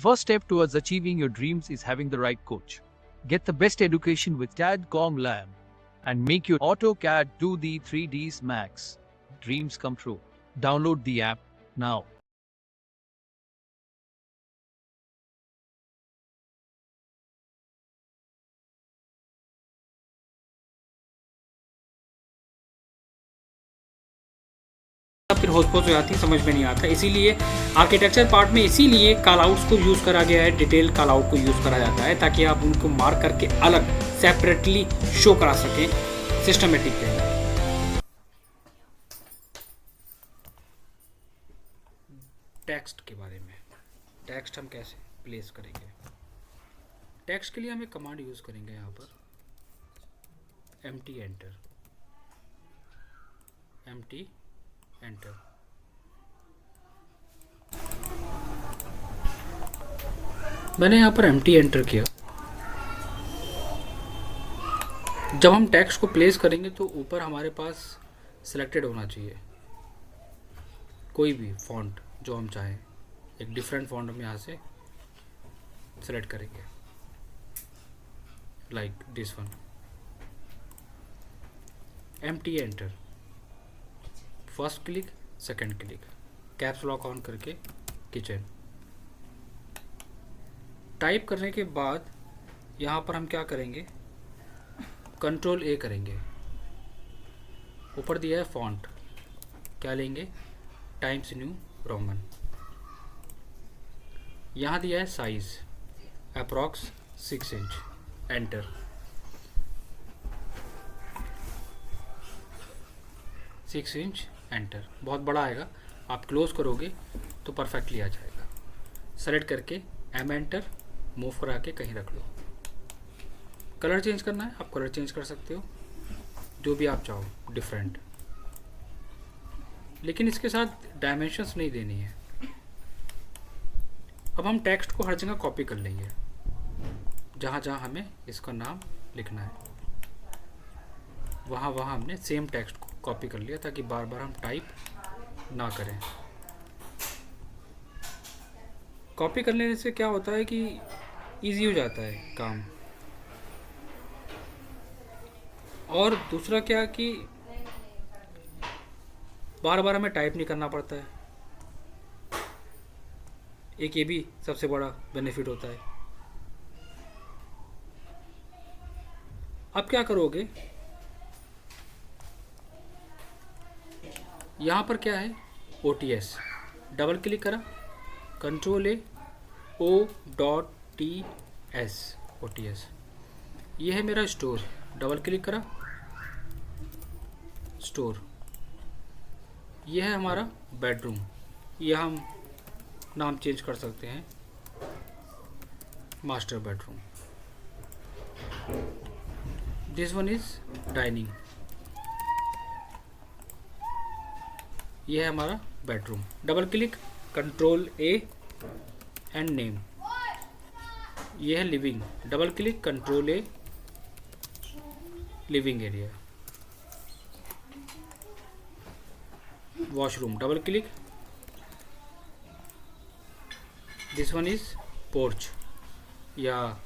first step towards achieving your dreams is having the right coach. Get the best education with CAD.com Lab and make your AutoCAD do the 3Ds Max. Dreams come true. Download the app now. फिर होस्पोस हो जाती है, समझ में नहीं आता। इसीलिए architecture part में इसीलिए कॉल आउट्स को यूज़ करा गया है, डिटेल कॉल आउट को यूज़ करा जाता है ताकि आप उनको मार्क करके अलग सेपरेटली शो करा सकें सिस्टमेटिक वे में। टेक्स्ट के बारे में, टेक्स्ट हम कैसे प्लेस करेंगे। टेक्स्ट के लिए हम एक कमांड यूज़ करेंगे यहाँ पर, empty enter। मैंने यहाँ पर empty enter किया। जब हम टेक्स्ट को प्लेस करेंगे तो ऊपर हमारे पास सिलेक्टेड होना चाहिए कोई भी फॉन्ट जो हम चाहें। एक डिफरेंट फॉन्ट हम यहाँ से सेलेक्ट करेंगे, like this one. empty enter, first click, second click, caps lock on करके किचन टाइप करने के बाद यहाँ पर हम क्या करेंगे, कंट्रोल ए करेंगे। ऊपर दिया है फॉन्ट, क्या लेंगे, टाइम्स न्यू रोमन। यहाँ दिया है size approx 6 inch, enter. 6 inch enter, बहुत बड़ा आएगा, आप क्लोज करोगे तो परफेक्टली आ जाएगा। सेलेक्ट करके एम एंटर, मूव करा के कहीं रख लो। कलर चेंज करना है, आप कलर चेंज कर सकते हो जो भी आप चाहो डिफरेंट, लेकिन इसके साथ डायमेंशंस नहीं देनी है। अब हम टेक्स्ट को हर जगह कॉपी कर लेंगे जहाँ जहाँ हमें इसका नाम लिखना है, वहाँ हमने सेम टेक्स्ट को कॉपी कर लिया ताकि बार बार हम टाइप ना करें। कॉपी कर लेने से क्या होता है कि इजी हो जाता है काम, और दूसरा क्या कि बार बार हमें टाइप नहीं करना पड़ता है। एक ये भी सबसे बड़ा बेनिफिट होता है। अब क्या करोगे, यहाँ पर क्या है, OTS, डबल क्लिक करा, कंट्रोल ए, O.TS, OTS। ये है मेरा स्टोर, डबल क्लिक करा, स्टोर। ये है हमारा बेडरूम, यह हम नाम चेंज कर सकते हैं, master bedroom. This one is dining, ये है हमारा bedroom. Double click, control A and name. ये है living, double click, control A, living area. Washroom, double click, this one is porch, या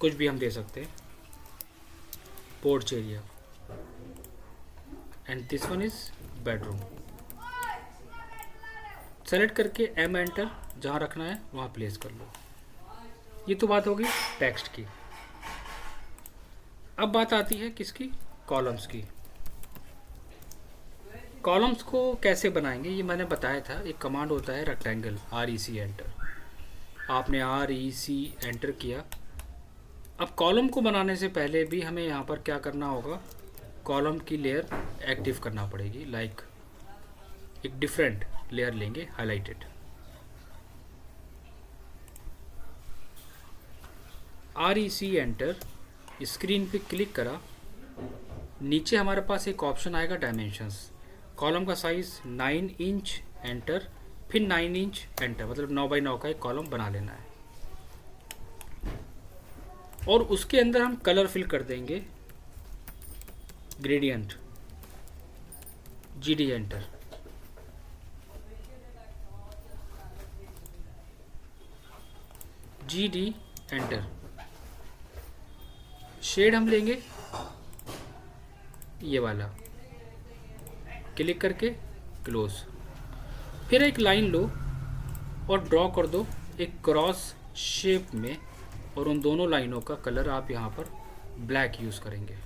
कुछ भी हम दे सकते हैं, porch area. And this one is bedroom. Select करके एम एंटर, जहाँ रखना है वहाँ प्लेस कर लो। ये तो बात होगी टेक्स्ट की। अब बात आती है किसकी, कॉलम्स की। कॉलम्स को कैसे बनाएंगे ये मैंने बताया था। एक कमांड होता है रेक्टेंगल, REC एंटर। आपने REC एंटर किया। अब कॉलम को बनाने से पहले भी हमें यहाँ पर क्या करना होगा, कॉलम की लेयर एक्टिव करना पड़ेगी। लाइक एक डिफरेंट लेयर लेंगे, हाईलाइटेड। REC एंटर, स्क्रीन पे क्लिक करा, नीचे हमारे पास एक ऑप्शन आएगा डायमेंशंस। कॉलम का साइज 9 इंच एंटर, फिर 9 इंच एंटर, मतलब 9 बाई 9 का एक कॉलम बना लेना है। और उसके अंदर हम कलर फिल कर देंगे, gradient, GD enter. GD enter. Shade हम लेंगे ये वाला, क्लिक करके क्लोज। फिर एक लाइन लो और ड्रॉ कर दो एक क्रॉस शेप में, और उन दोनों लाइनों का कलर आप यहाँ पर ब्लैक यूज़ करेंगे।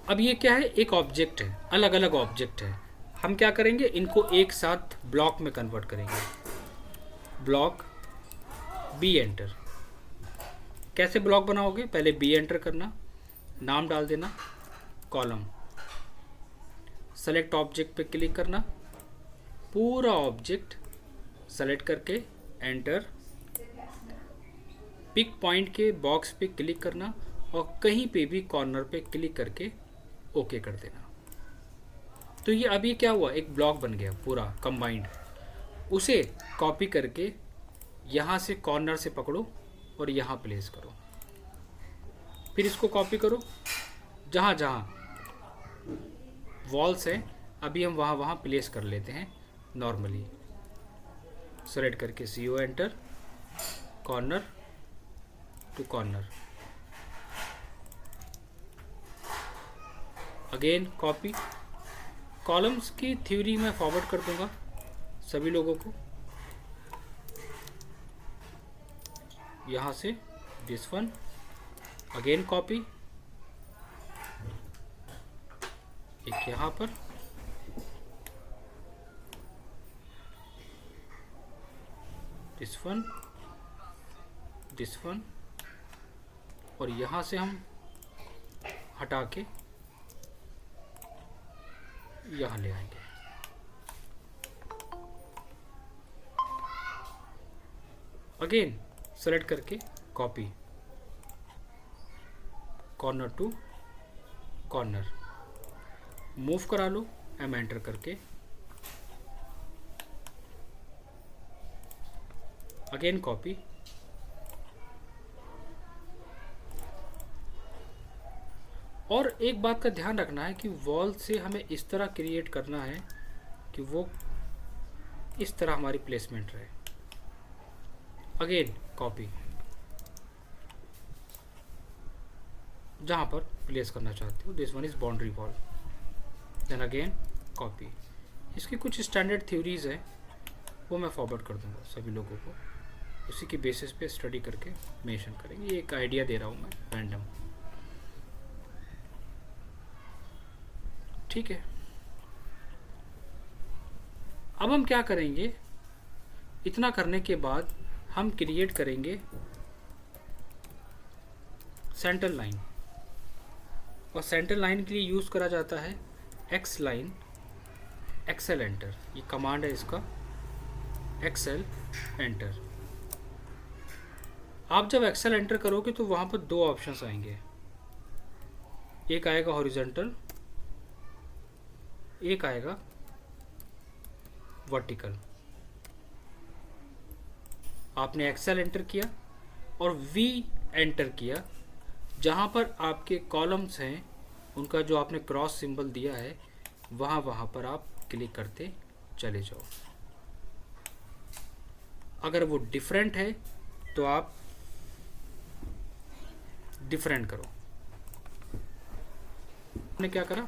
अब ये क्या है, एक ऑब्जेक्ट है, अलग अलग ऑब्जेक्ट है। हम क्या करेंगे, इनको एक साथ ब्लॉक में कन्वर्ट करेंगे। Block B enter. कैसे ब्लॉक बनाओगे, पहले बी एंटर करना, नाम डाल देना कॉलम, सेलेक्ट ऑब्जेक्ट पे क्लिक करना, पूरा ऑब्जेक्ट सेलेक्ट करके एंटर, पिक पॉइंट के बॉक्स पे क्लिक करना और कहीं पे भी कॉर्नर पे क्लिक करके ओके कर देना। तो ये अभी क्या हुआ, एक ब्लॉक बन गया पूरा कंबाइंड। उसे कॉपी करके यहाँ से कॉर्नर से पकड़ो और यहाँ प्लेस करो। फिर इसको कॉपी करो, जहाँ जहाँ वॉल्स हैं अभी हम वहाँ वहाँ प्लेस कर लेते हैं नॉर्मली। सेलेक्ट करके CO enter, corner to corner, again copy. Columns की थ्योरी मैं फॉरवर्ड कर दूंगा सभी लोगों को। यहाँ से दिस वन, अगेन कॉपी, एक यहाँ पर, दिस वन, और यहाँ से हम हटा के यहाँ ले आएंगे। अगेन सेलेक्ट करके copy, corner to corner, move करा लो एम एंटर करके, अगेन कॉपी, और एक बात का ध्यान रखना है कि वॉल से हमें इस तरह क्रिएट करना है कि वो इस तरह हमारी प्लेसमेंट रहे। अगेन कॉपी, जहाँ पर प्लेस करना चाहते हो, this one is boundary wall, then again copy. इसकी कुछ स्टैंडर्ड थ्योरीज है वो मैं फॉरवर्ड कर दूंगा सभी लोगों को, उसी की बेसिस पे स्टडी करके मेंशन करेंगे। ये एक आइडिया दे रहा हूँ मैं रैंडम, ठीक है। अब हम क्या करेंगे, इतना करने के बाद हम क्रिएट करेंगे सेंटर लाइन, और सेंटर लाइन के लिए यूज़ करा जाता है एक्स लाइन, एक्सेल एंटर, ये कमांड है इसका, एक्सेल एंटर। आप जब एक्सेल एंटर करोगे तो वहाँ पर दो ऑप्शंस आएंगे, एक आएगा हॉरिजॉन्टल, एक आएगा वर्टिकल। आपने एक्सेल एंटर किया और V एंटर किया, जहाँ पर आपके कॉलम्स हैं उनका जो आपने क्रॉस सिंबल दिया है वहाँ पर आप क्लिक करते चले जाओ। अगर वो डिफरेंट है तो आप डिफरेंट करो। आपने क्या करा,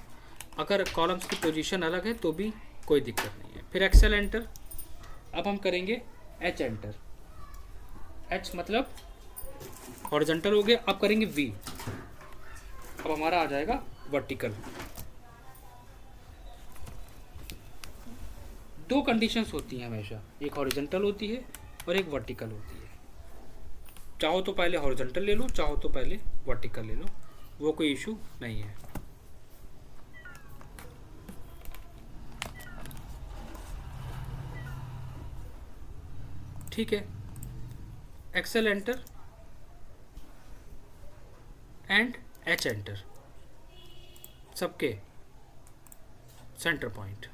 अगर कॉलम्स की पोजीशन अलग है तो भी कोई दिक्कत नहीं है। फिर एक्सेल एंटर, अब हम करेंगे H एंटर, H मतलब हॉरिजॉन्टल हो गया, अब करेंगे V, अब हमारा आ जाएगा वर्टिकल। दो कंडीशंस होती हैं हमेशा, एक हॉरिजॉन्टल होती है और एक वर्टिकल होती है। चाहो तो पहले हॉरिजॉन्टल ले लो, चाहो तो पहले वर्टिकल ले लो, वो कोई इशू नहीं है। ठीक है, Excel enter and H enter, सबके सेंटर पॉइंट।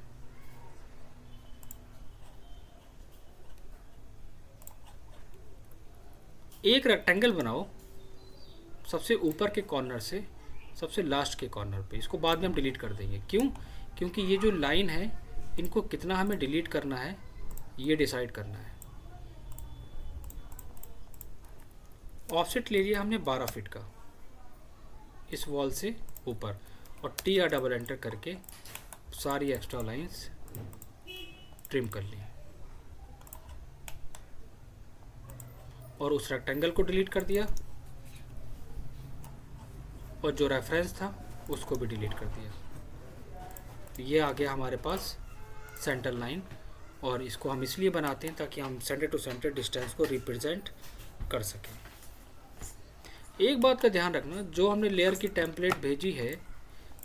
एक रेक्टेंगल बनाओ सबसे ऊपर के कॉर्नर से सबसे लास्ट के कॉर्नर पे, इसको बाद में हम डिलीट कर देंगे। क्यों, क्योंकि ये जो लाइन है इनको कितना हमें डिलीट करना है ये डिसाइड करना है। ऑफसेट ले लिया हमने 12 फीट का इस वॉल से ऊपर, और टी या डबल एंटर करके सारी एक्स्ट्रा लाइंस ट्रिम कर ली और उस रेक्टेंगल को डिलीट कर दिया और जो रेफरेंस था उसको भी डिलीट कर दिया। ये आ गया हमारे पास सेंटर लाइन, और इसको हम इसलिए बनाते हैं ताकि हम सेंटर टू सेंटर डिस्टेंस को रिप्रेजेंट कर सकें। एक बात का ध्यान रखना, जो हमने लेयर की टेम्पलेट भेजी है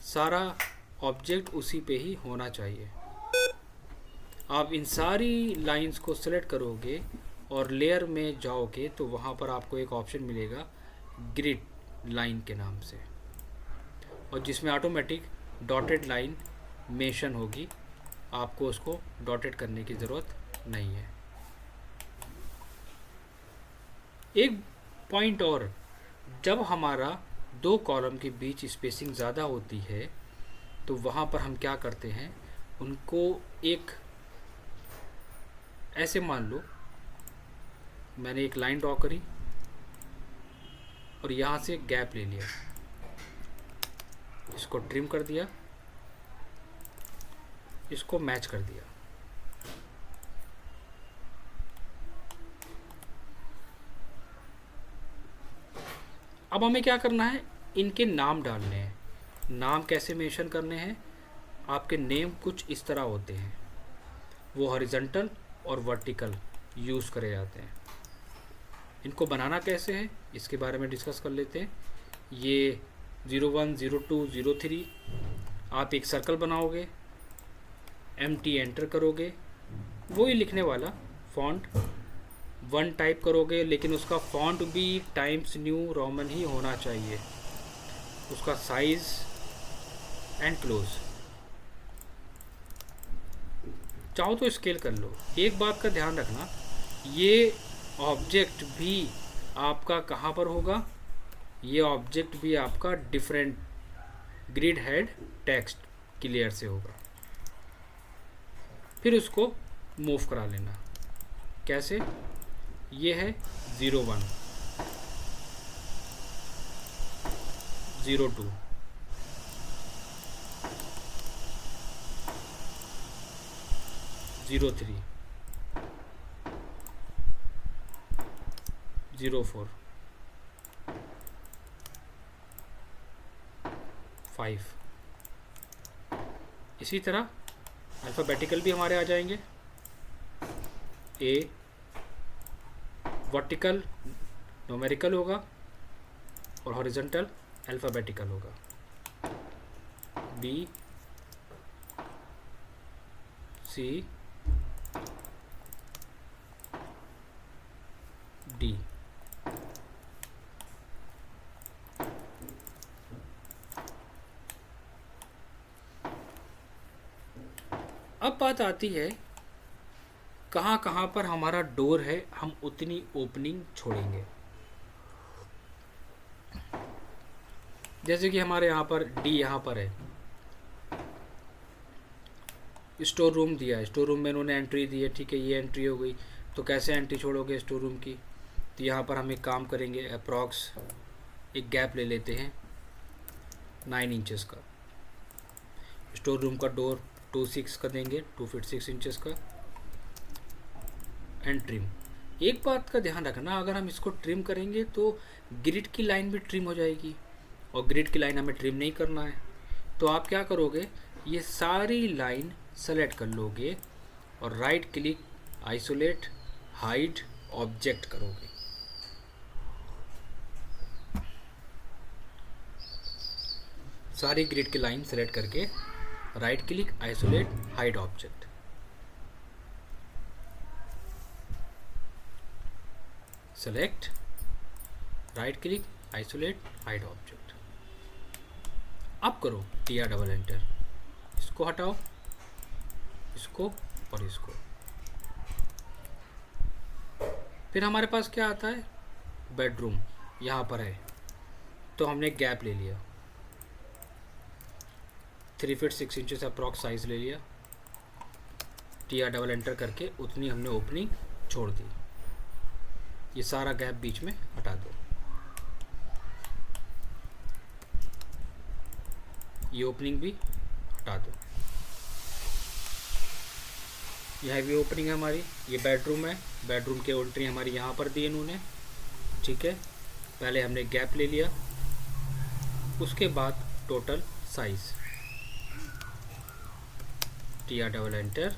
सारा ऑब्जेक्ट उसी पे ही होना चाहिए। आप इन सारी लाइंस को सेलेक्ट करोगे और लेयर में जाओगे तो वहाँ पर आपको एक ऑप्शन मिलेगा ग्रिड लाइन के नाम से, और जिसमें ऑटोमेटिक डॉटेड लाइन मेंशन होगी। आपको उसको डॉटेड करने की ज़रूरत नहीं है। एक पॉइंट और, जब हमारा दो कॉलम के बीच स्पेसिंग ज़्यादा होती है तो वहाँ पर हम क्या करते हैं, उनको एक ऐसे मान लो मैंने एक लाइन ड्रॉ करी और यहाँ से गैप ले लिया, इसको ट्रिम कर दिया, इसको मैच कर दिया। अब हमें क्या करना है, इनके नाम डालने हैं। नाम कैसे मेंशन करने हैं, आपके नेम कुछ इस तरह होते हैं, वो हॉरिजॉन्टल और वर्टिकल यूज़ करे जाते हैं। इनको बनाना कैसे है इसके बारे में डिस्कस कर लेते हैं। ये 01, 02, 03 आप एक सर्कल बनाओगे, MT एंटर करोगे, वही लिखने वाला फॉन्ट 1 टाइप करोगे, लेकिन उसका फॉन्ट भी टाइम्स न्यू रोमन ही होना चाहिए, उसका साइज एंड क्लोज। चाहो तो स्केल कर लो। एक बात का ध्यान रखना, ये ऑब्जेक्ट भी आपका कहाँ पर होगा, ये ऑब्जेक्ट भी आपका डिफरेंट ग्रिड हेड टेक्स्ट की लेयर से होगा। फिर उसको मूव करा लेना। कैसे, ये है 01, 02, 03, 04, 5। इसी तरह अल्फ़ाबेटिकल भी हमारे आ जाएंगे। ए वर्टिकल न्यूमेरिकल होगा और हॉरिजॉन्टल अल्फ़ाबेटिकल होगा। बी, सी, डी। अब बात आती है कहाँ कहाँ पर हमारा डोर है, हम उतनी ओपनिंग छोड़ेंगे। जैसे कि हमारे यहाँ पर डी यहाँ पर है, स्टोर रूम दिया है, स्टोर रूम में इन्होंने एंट्री दी है, ठीक है, ये एंट्री हो गई। तो कैसे एंट्री छोड़ोगे स्टोर रूम की, तो यहाँ पर हम एक काम करेंगे, अप्रॉक्स एक गैप ले लेते हैं 9 इंचेस का। स्टोर रूम का डोर 2.6 का देंगे, 2 फीट 6 इंचेस का, एंड ट्रिम। एक बात का ध्यान रखना, अगर हम इसको ट्रिम करेंगे तो ग्रिड की लाइन भी ट्रिम हो जाएगी, और ग्रिड की लाइन हमें ट्रिम नहीं करना है। तो आप क्या करोगे, ये सारी लाइन सेलेक्ट कर लोगे और right click isolate hide object करोगे। सारी ग्रिड की लाइन सेलेक्ट करके right click isolate hide object. Select, right click isolate hide object. अब करो टी डबल एंटर, इसको हटाओ, इसको और इसको। फिर हमारे पास क्या आता है, बेडरूम यहाँ पर है, तो हमने गैप ले लिया, 3 फीट 6 इंचेस अप्रॉक्स साइज़ ले लिया, TR डबल एंटर करके उतनी हमने ओपनिंग छोड़ दी। ये सारा गैप बीच में हटा दो। ये ओपनिंग भी हटा दो। यह भी ओपनिंग है हमारी। ये बेडरूम है, बेडरूम की एंट्री हमारी यहाँ पर दी इन्होंने, ठीक है। पहले हमने गैप ले लिया, उसके बाद total size, TR double enter,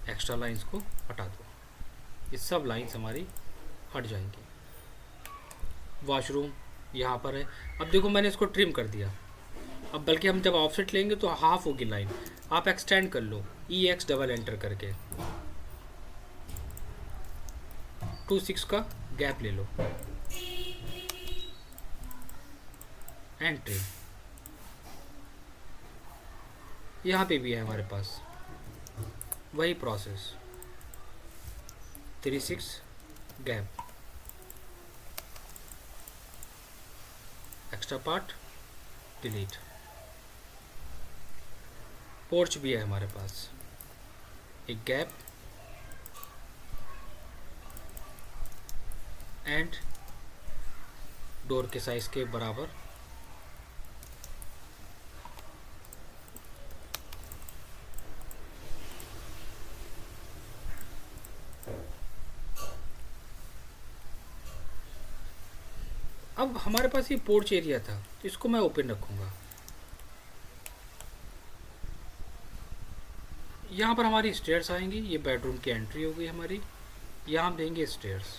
extra lines को हटा दो। ये सब लाइंस हमारी हट जाएंगी। वॉशरूम यहाँ पर है। अब देखो मैंने इसको ट्रिम कर दिया। अब बल्कि हम जब ऑफसेट लेंगे तो हाफ होगी लाइन, आप एक्सटेंड कर लो, EX डबल एंटर करके 2.6 का गैप ले लो एंड ट्रिम। यहाँ पे भी है हमारे पास वही process, 3.6 gap, extra part delete. Porch भी है हमारे पास, एक गैप एंड डोर के साइज के बराबर अब हमारे पास ये पोर्च एरिया था तो इसको मैं ओपन रखूँगा। यहाँ पर हमारी स्टेयर्स आएंगी, ये बेडरूम की एंट्री हो गई हमारी, यहाँ हम देंगे स्टेयर्स।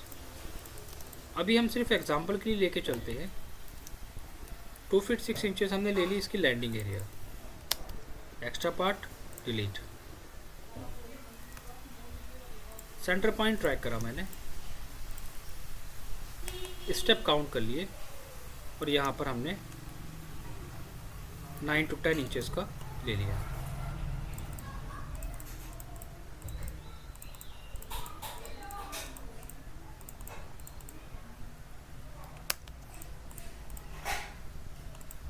अभी हम सिर्फ एग्जांपल के लिए लेके चलते हैं। 2 फीट 6 इंचेस हमने ले ली इसकी landing area, extra part delete. Centre point track करा मैंने, स्टेप काउंट कर लिए और यहाँ पर हमने 9 to 10 इंचेस का ले लिया।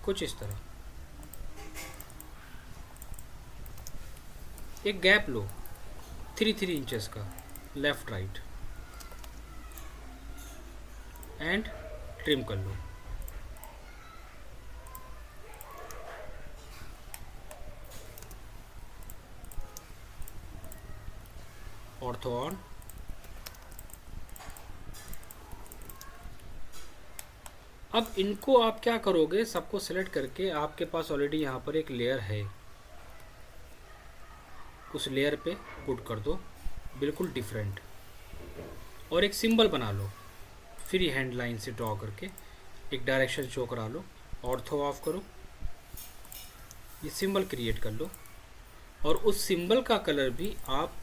कुछ इस तरह एक गैप लो 3 इंचेस का, लेफ्ट राइट एंड ट्रिम कर लो। ऑर्थो ऑन, अब इनको आप क्या करोगे, सबको सिलेक्ट करके आपके पास ऑलरेडी यहाँ पर एक लेयर है, उस लेयर पे पुट कर दो बिल्कुल डिफरेंट, और एक सिंबल बना लो फ्री हैंड लाइन से ड्रॉ करके, एक डायरेक्शन शो करा लो, ऑर्थो ऑफ करो, ये सिंबल क्रिएट कर लो और उस सिंबल का कलर भी आप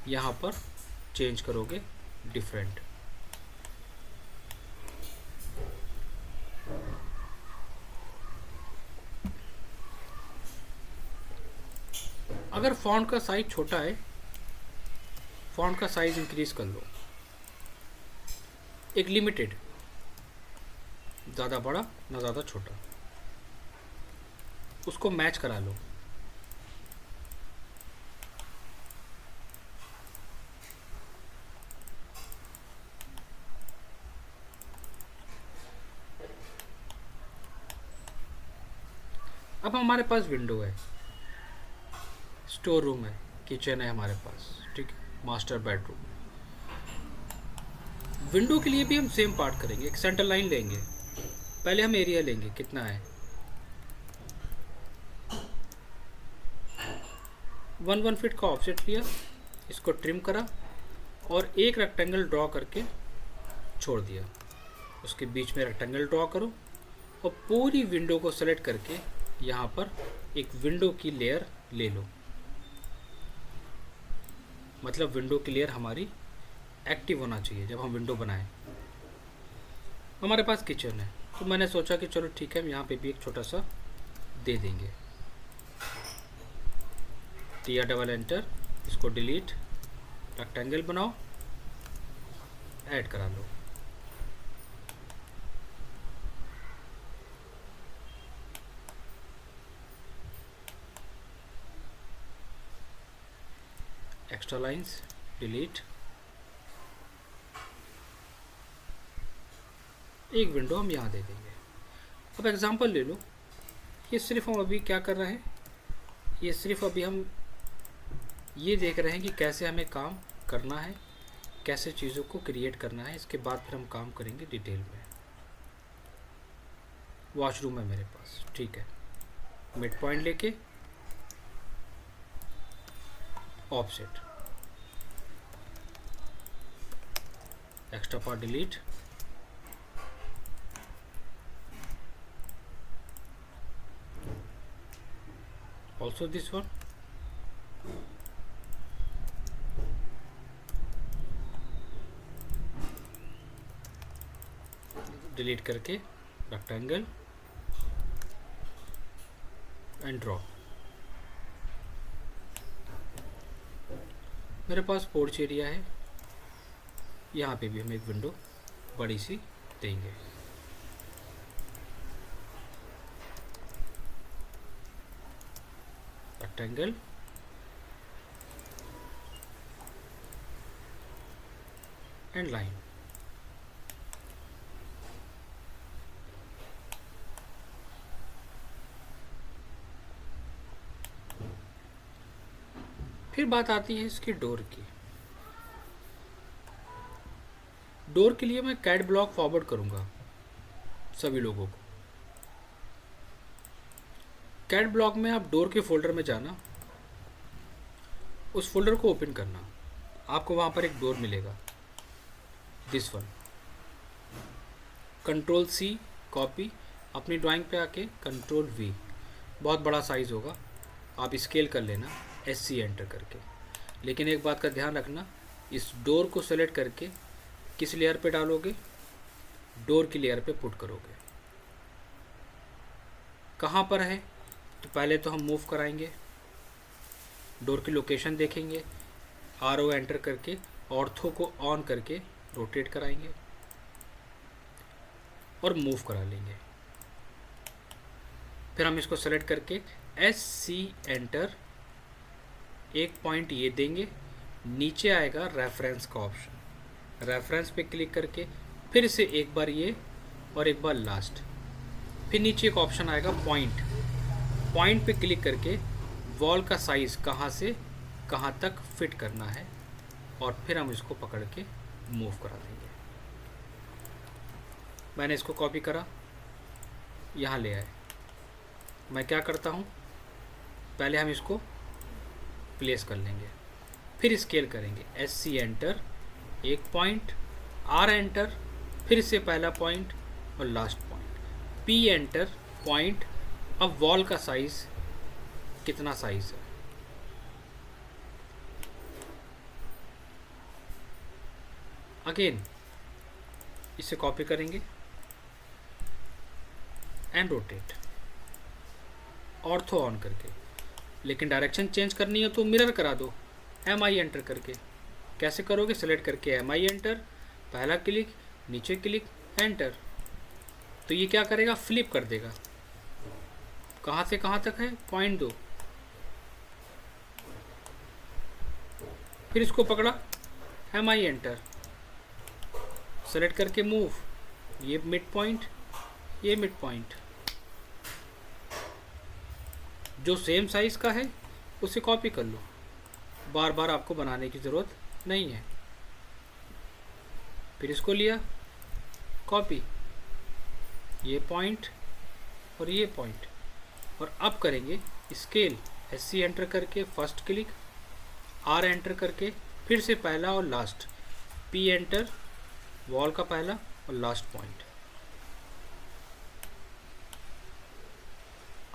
यहाँ पर चेंज करोगे डिफरेंट। अगर फॉन्ट का साइज छोटा है, फॉन्ट का साइज इंक्रीज कर लो, एक लिमिटेड, ज़्यादा बड़ा ना ज़्यादा छोटा, उसको मैच करा लो। अब हमारे पास विंडो है, स्टोर रूम है, किचन है हमारे पास, ठीक है, मास्टर बेडरूम। विंडो के लिए भी हम सेम पार्ट करेंगे, एक सेंटर लाइन लेंगे, पहले हम एरिया लेंगे कितना है, 1 फीट का ऑफसेट लिया, इसको ट्रिम करा और एक रेक्टेंगल ड्रॉ करके छोड़ दिया, उसके बीच में रेक्टेंगल ड्रॉ करो और पूरी विंडो को सेलेक्ट करके यहाँ पर एक विंडो की लेयर ले लो। मतलब विंडो की लेयर हमारी एक्टिव होना चाहिए जब हम विंडो बनाएं। हमारे पास किचन है तो मैंने सोचा कि चलो ठीक है, हम यहाँ पे भी एक छोटा सा दे देंगे, TR डबल एंटर, इसको डिलीट, रेक्टेंगल बनाओ, ऐड करा लो। Extra lines, delete. एक विंडो हम यहाँ दे देंगे। अब एग्जांपल ले लो, ये सिर्फ हम अभी क्या कर रहे हैं, ये सिर्फ अभी हम ये देख रहे हैं कि कैसे हमें काम करना है, कैसे चीज़ों को क्रिएट करना है। इसके बाद फिर हम काम करेंगे डिटेल में। वॉशरूम है मेरे पास, ठीक है, मिड पॉइंट लेके offset, extra part delete, also this one, delete करके रेक्टेंगल एंड ड्रॉ। मेरे पास पोर्च एरिया है, यहाँ पे भी हम एक विंडो बड़ी सी देंगे। Rectangle and line. फिर बात आती है इसकी डोर की। डोर के लिए मैं कैड ब्लॉक फॉरवर्ड करूंगा सभी लोगों को। कैड ब्लॉक में आप डोर के फोल्डर में जाना, उस फोल्डर को ओपन करना, आपको वहां पर एक डोर मिलेगा, this one. Control C copy, अपनी ड्राइंग पे आके कंट्रोल वी, बहुत बड़ा साइज होगा, आप स्केल कर लेना SC एंटर करके। लेकिन एक बात का ध्यान रखना, इस डोर को सेलेक्ट करके किस लेयर पे डालोगे, डोर की लेयर पे पुट करोगे। कहाँ पर है, तो पहले तो हम मूव कराएंगे, डोर की लोकेशन देखेंगे, RO एंटर करके ऑर्थो को ऑन करके रोटेट कराएंगे और मूव करा लेंगे। फिर हम इसको सेलेक्ट करके SC एंटर, एक पॉइंट ये देंगे, नीचे आएगा रेफरेंस का ऑप्शन, रेफरेंस पे क्लिक करके फिर से एक बार ये और एक बार लास्ट, फिर नीचे एक ऑप्शन आएगा पॉइंट, पॉइंट पे क्लिक करके वॉल का साइज कहाँ से कहाँ तक फिट करना है और फिर हम इसको पकड़ के मूव करा देंगे। मैंने इसको कॉपी करा, यहाँ ले आए। मैं क्या करता हूँ, पहले हम इसको प्लेस कर लेंगे, फिर स्केल करेंगे, SC एंटर, एक पॉइंट, R एंटर, फिर से पहला पॉइंट और last point, P enter, point. अब वॉल का साइज कितना साइज है, अगेन इसे कॉपी करेंगे एंड रोटेट, ऑर्थो ऑन करके। लेकिन डायरेक्शन चेंज करनी है तो मिरर करा दो, MI एंटर करके। कैसे करोगे, सेलेक्ट करके MI एंटर, पहला क्लिक, नीचे क्लिक, एंटर। तो ये क्या करेगा, फ्लिप कर देगा। कहाँ से कहाँ तक है, पॉइंट 2, फिर इसको पकड़ा, MI एंटर, सेलेक्ट करके मूव, ये मिड पॉइंट, ये मिड पॉइंट, जो सेम साइज का है उसे कॉपी कर लो, बार बार आपको बनाने की ज़रूरत नहीं है। फिर इसको लिया, कॉपी, ये पॉइंट और ये पॉइंट, और अब करेंगे स्केल, SC एंटर करके फर्स्ट क्लिक, R एंटर करके फिर से पहला और लास्ट, P एंटर, वॉल का पहला और लास्ट पॉइंट।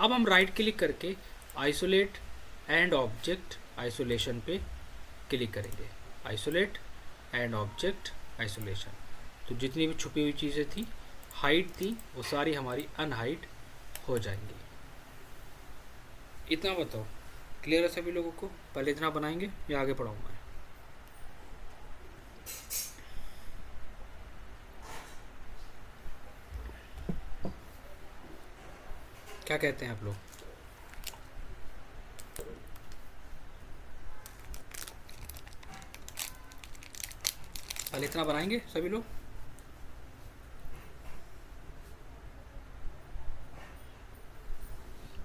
अब हम राइट क्लिक करके आइसोलेट एंड ऑब्जेक्ट आइसोलेशन पे क्लिक करेंगे, आइसोलेट एंड ऑब्जेक्ट आइसोलेशन। तो जितनी भी छुपी हुई चीज़ें थी, हाइट थी, वो सारी हमारी अनहाइट हो जाएंगी। इतना बताओ, क्लियर है सभी लोगों को? पहले इतना बनाएंगे या आगे पढ़ाऊँ मैं? क्या कहते हैं आप लोग? कल इतना बनाएंगे सभी लोग।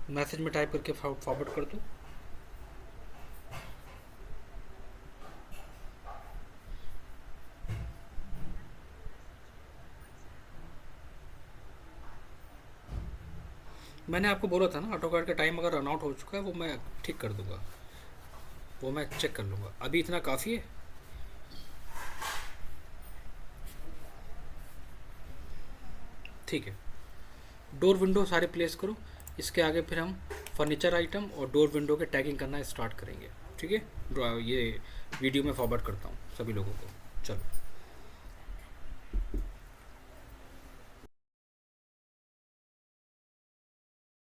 मैसेज में टाइप करके फॉरवर्ड कर दो। मैंने आपको बोला था ना, ऑटो कार्ड का टाइम अगर रन आउट हो चुका है वो मैं ठीक कर दूंगा, वो मैं चेक कर लूँगा। अभी इतना काफ़ी है। ठीक है, डोर विंडो सारे प्लेस करो। इसके आगे फिर हम फर्नीचर आइटम और डोर विंडो के टैगिंग करना स्टार्ट करेंगे। ठीक है, ये वीडियो में फॉरवर्ड करता हूँ सभी लोगों को। चलो।